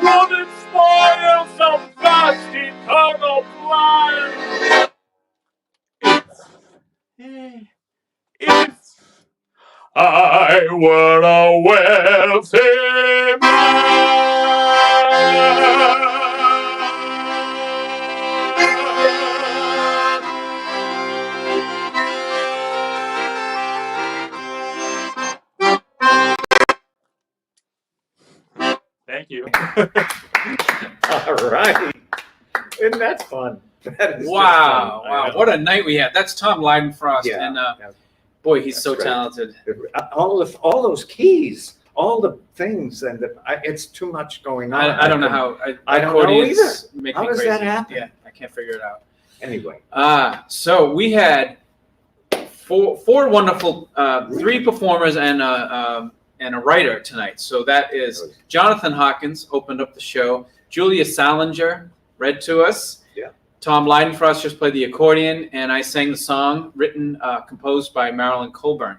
would it spoil some vast eternal plan? If I were a wealthy man. Thank you. All right. Isn't that fun? That is Wow, just fun. wow, what a night we had. That's Tom Leidenfrost, Yeah, and yeah. boy, he's That's so great. talented. All those keys, all the things, and it's too much going on. I don't know how. I don't know accordions make How me does crazy. that happen? Yeah, I can't figure it out. Anyway, So we had four wonderful, 3 performers and a writer tonight. So that is Jonathan Hawkins opened up the show. Julia Salinger read to us. Yeah. Tom Leidenfrost just played the accordion, and I sang the song written, composed by Marilyn Colburn.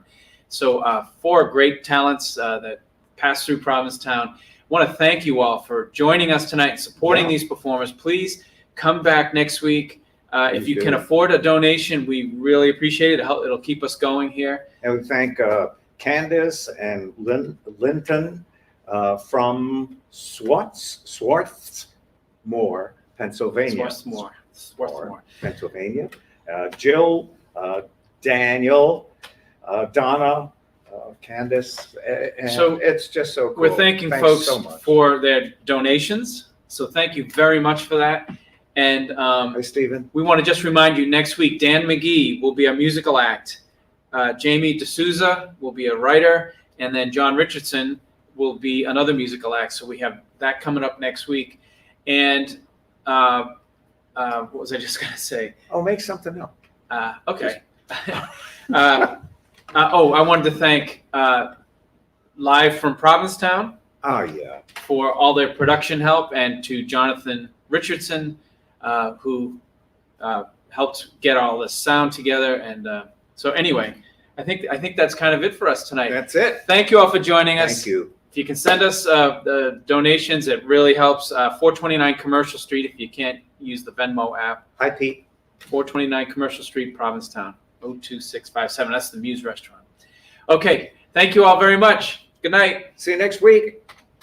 So 4 great talents that pass through Provincetown. I want to thank you all for joining us tonight and supporting Yeah. these performers. Please come back next week. If Please you do. can afford a donation, we really appreciate it. It'll keep us going here. And we thank Candace and Linton from Swarthmore, Pennsylvania. Swarthmore. Pennsylvania. Jill, Daniel, Donna, Candace, and So, it's just so cool. We're thanking Thanks folks so much. for their donations. So thank you very much for that. And Hi, Stephen. we want to just remind you, next week, Dan McGee will be a musical act. Jamie D'Souza will be a writer. And then John Richardson will be another musical act. So we have that coming up next week. And what was I just going to say? Oh, make something up. Okay. I wanted to thank Live from Provincetown Oh, yeah. for all their production help, and to Jonathan Richardson, who helped get all this sound together. And so anyway, I think that's kind of it for us tonight. That's it. Thank you all for joining us. Thank you. If you can send us the donations, it really helps. 429 Commercial Street, if you can't use the Venmo app. Hi, Pete. 429 Commercial Street, Provincetown, 02657. That's the Mews restaurant. Okay, thank you all very much. Good night. See you next week.